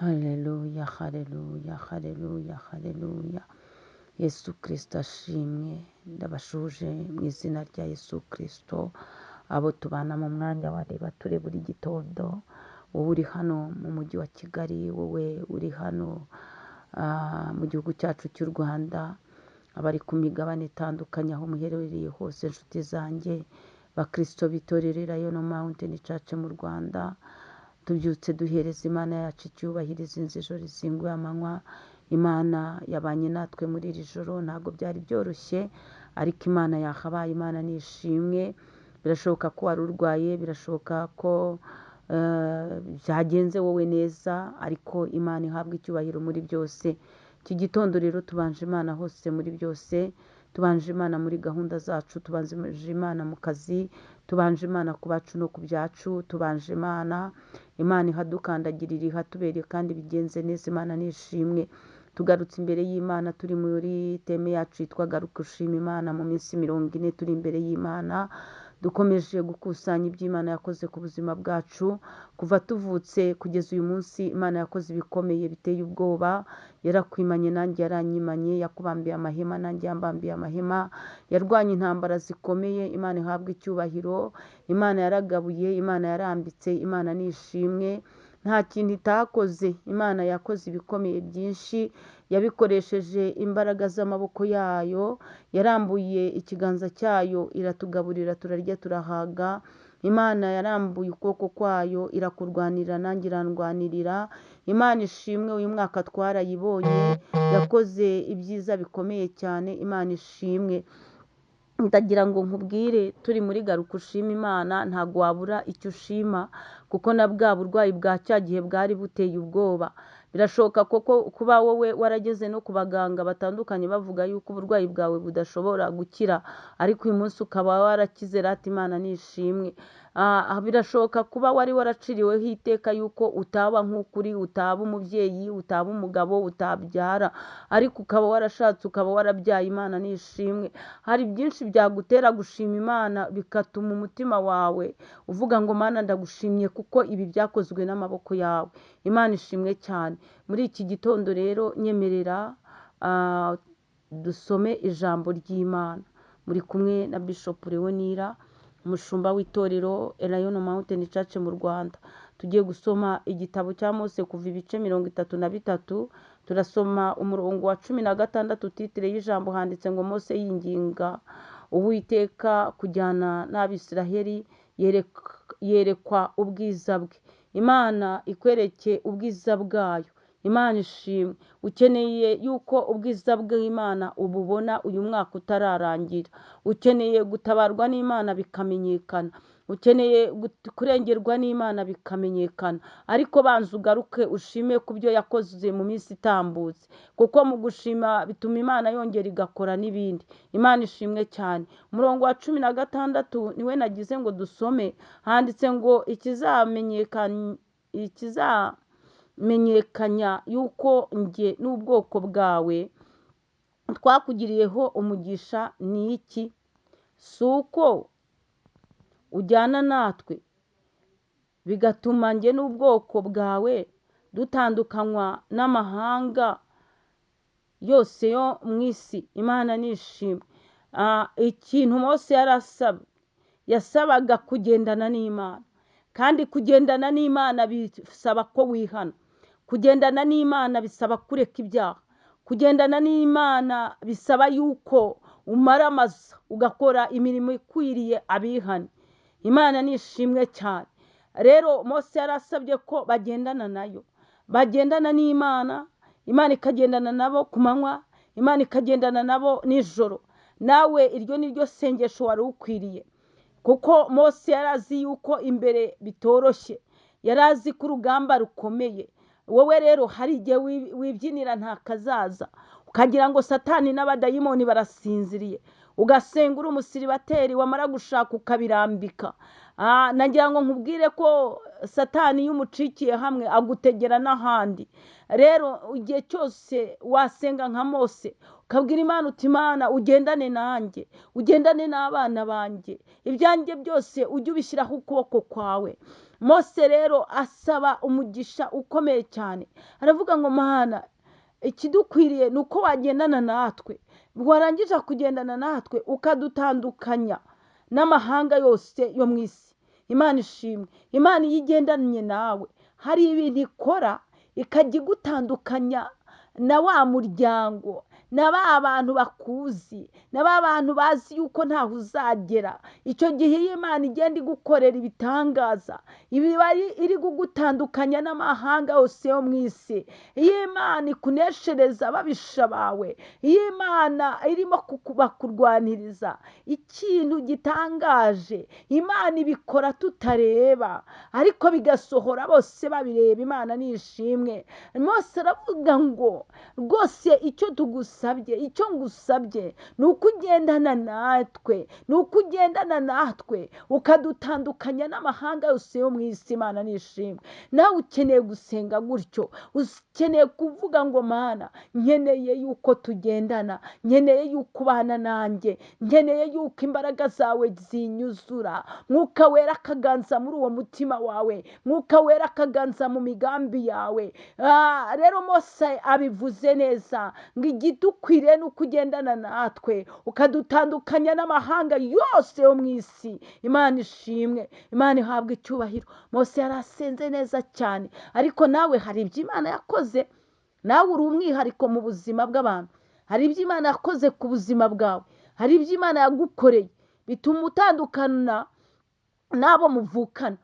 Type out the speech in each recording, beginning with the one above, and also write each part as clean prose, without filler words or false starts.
Haleluya, haleluya, haleluya, haleluya. Yesu Kristo ashimwe. Ndabashuje mu izina rya Yesu Kristo. Abo tubana mu mwanya wa Reba Ture buri gitondo. Wowe uri hano mu mujyi wa Kigali, wowe uri hano mu gihugu cyacu cy'u Rwanda, abari ku migabane itandukanye aho muherereye hose, inshuti zanjye bakristo bitorero Lion Mountain Church mu Rwanda, tubyutse duhereza Imana yacu icyubahiro, izinze ijoro risinguye amanywa. Imana yabanye natwe muri iri joro, ntabwo byari byoroshye, ariko Imana yahabaye. Imana nishimwe. Birashoboka ko wari urwaye, birashoboka ko byagenze wowe neza, ariko Imana ihabwa icyubahiro muri byose. Iki gitondo rero tubanje Imana hose muri byose, tubanje Imana muri gahunda zacu, tubanje Imana mu kazi, tubanje Imana ku bacu no ku byacu, tubanje Imana ihadukandagirira, ihatubereye kandi bigenze neza. Imana nishimwe. Tugarutse imbere y'Imana, turi muri teme yacu yitwa garuka ushima Imana. Mu minsi 40 turi imbere y'Imana, dukomeje gukusanya iby'Imana yakoze ku buzima bwacu kuva tuvutse kugeza uyu munsi. Imana yakoze ibikomeye biteye ubwoba. Yarakwimanye, nanjye yaranyimanye. Yakubambiye amahema, nanjye yambambiye amahema. Yarwanye intambara zikomeye. Imana ihabwa icyubahiro. Imana yaragabuye, Imana yarambitse. Imana nishimwe. Nta kintu itakoze. Imana yakoze ibikomeye byinshi, yabikoresheje imbaraga z'amaboko yayo. Yarambuye ikiganza cyayo iratugaburira, turarya turahaga. Imana yarambuye ukuboko kwayo irakurwanirira, nanjye irandwanirira. Imana ishimwe. Uyu mwaka twarayibonye, yakoze ibyiza bikomeye cyane. Imana ishimwe. Ndagira ngo nkubwire, turi muri garuka ushima Imana, ntago wabura icyo ushima, kuko na bwa burwayi bwa cya gihe bwari buteye ubwoba. Birashoboka koko kuba wowe warageze no ku baganga batandukanye bavuga yuko uburwayi bwawe budashobora gukira, ariko uyu munsi ukaba warakize. Rata Imana nishimwe. Birashoboka kuba wari waraciriweho iteka yuko utaba nk'ukuri, utaba umubyeyi, utaba umugabo, utabyara, ariko ukaba warashatse, ukaba warabyaye. Imana nishimwe. Hari byinshi byagutera gushima Imana, bigatuma umutima wawe uvuga ngo Mana ndagushimye kuko ibi byakozwe n'amaboko yawe. Imana ishimwe cyane. Muri iki gitondo rero nyemerera dusome ijambo ry'Imana. Muri kumwe na Bishop Leonira, umushumba w'itorero Lion Mountain Church mu Rwanda. Tugiye gusoma igitabo cya Mose kuva ibice 33. Turasoma umurongo wa 16. Titire y'ijambo handitse ngo Mose yinginga Uwiteka kujyana n'Abisiraheli, yerekwa ubwiza bwe. Imana ikwereke ubwiza bwayo. Imana ishimwe. Ukeneye yuko ubwiza bw'Imana ububona uyu mwaka utararangira. Ukeneye gutabarwa n'Imana bikamenyekana. Ukeneye kurengerwa n'Imana bikamenyekana. Ariko banza ugaruke ushime ku byo yakoze mu minsi itambutse, kuko mu gushima bituma Imana yongera igakora n'ibindi. Imana ishimwe cyane. Umurongo wa 16 niwe nagize ngo dusome. Handitse ngo ikizamenyekanya yuko njye n'ubwoko bwawe twakugiriyeho umugisha ni iki? Si uko ujyana natwe bigatuma njye n'ubwoko bwawe dutandukanywa n'amahanga yose yo mu isi. Imana nishimwe. Ikintu Mose yasabaga kugendana n'Imana, kandi kugendana n'Imana bisaba ko wihana. Kugendana n'Imana bisaba kureka ibyaha. Kugendana n'Imana bisaba yuko umaramaza ugakora imirimo ikwiriye abihana. Imana nishimwe cyane. Rero Mose yarasabye ko bagendana nayo, bagendana n'Imana. Imana ikagendana nabo ku manywa, Imana ikagendana nabo nijoro. Nawe iryo ni ryo sengesho wari ukwiriye, kuko Mose yarazi yuko imbere bitoroshye, yarazi ko urugamba rukomeye. Wowe rero hari igihe wibyinira nta kazaza, ukagira ngo Satani n'abadayimoni barasinziriye, ugasenga uri umusiribateri, wamara gushaka ukabirambika. nagira ngo nkubwire ko satani iyo umucikiye hamwe agutegera n'ahandi. Rero igihe cyose wasenga nka Mose ukabwira Imana uti Imana ugendane nanjye, ugendane n'abana banjye, ibyanjye byose ujye ubishyiraho ukuboko kwawe. Mose rero asaba umugisha ukomeye cyane, aravuga ngo Mana ikidukwiriye ni uko wagendana natwe, warangije kugendana natwe ukadutandukanya n'amahanga yose yo mu isi. Imana ishimwe. Imana iyo igendanye nawe hari ibintu ikora ikajya igutandukanya na wa muryango, na ba bantu bakuzi, na ba bantu bazi yuko ntaho uzagera. Icyo gihe iyo Imana igenda igukorera ibitangaza, iba iri kugutandukanya n'amahanga yose yo mu isi. Iyo Imana ikuneshereza ababisha bawe, iyo Imana irimo bakurwaniriza, ikintu gitangaje Imana ibikora tutareba, ariko bigasohora bose babireba. Imana nishimwe. Mose aravuga ngo rwose icyo tugusabye, icyo ngusabye ni uko ugendana natwe, ni uko ugendana natwe ukadutandukanya n'amahanga yose yo mu isi. Imana nishimwe. Nawe ukeneye gusenga gutyo, ukeneye kuvuga ngo Mana nkeneye yuko tugendana, nkeneye yuko ubana nanjye, nkeneye yuko imbaraga zawe zinyuzura, Mwuka Wera akaganza muri uwo mutima wawe, Mwuka Wera akaganza mu migambi yawe. Rero Mose abivuze neza ngo igidukwiriye ni uko ugendana natwe ukadutandukanya n'amahanga yose yo mu isi. Imana ishimwe. Imana ihabwa icyubahiro. Mose yarasenze neza cyane, ariko nawe hari ibyo Imana yakoze. Nawe uri umwihariko mu buzima bw'abantu. Hari ibyo Imana yakoze ku buzima bwawe, hari ibyo Imana yagukoreye bituma utandukana n'abo muvukana,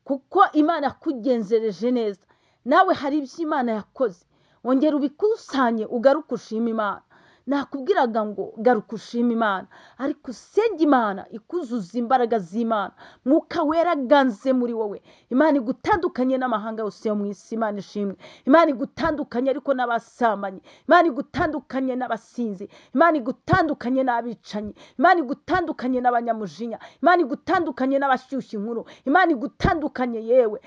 kuko Imana yakugenzereje neza. Nawe hari ibyo Imana yakoze, wongera ubikusanye ugaruke ushima Imana. Nakubwiraga ngo garuka ushima Imana, ariko usenge Imana ikuzuza imbaraga z'Imana, Mwuka Wera aganze muri wowe. Imana igutandukanye n'amahanga yose yo mu isi. Imana ishimwe. Imana igutandukanye ariko n'abasambanyi, Imana igutandukanye n'abasinzi, Imana igutandukanye n'abicanyi, Imana igutandukanye n'abanyamujinya, Imana igutandukanye n'abashyushya inkuru, Imana igutandukanye yewe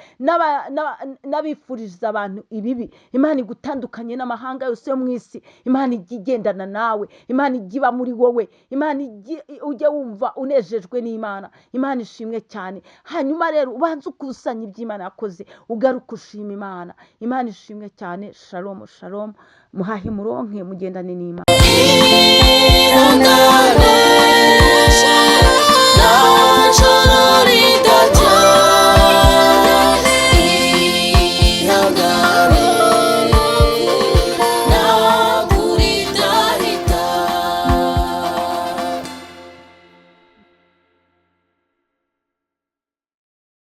n'abifuriza abantu ibibi. Imana igutandukanye n'amahanga yose yo mu isi. Imana igendana nawe, Imana igiba muri wowe, Imana ujye wumva unejejwe n'Imana. Imana ishimwe cyane. Hanyuma rero ubanze ukusanya iby'Imana yakoze, ugaruka ushima Imana. Imana ishimwe cyane. Shalom shalom. Muhahe muronke, mugendane n'Imana.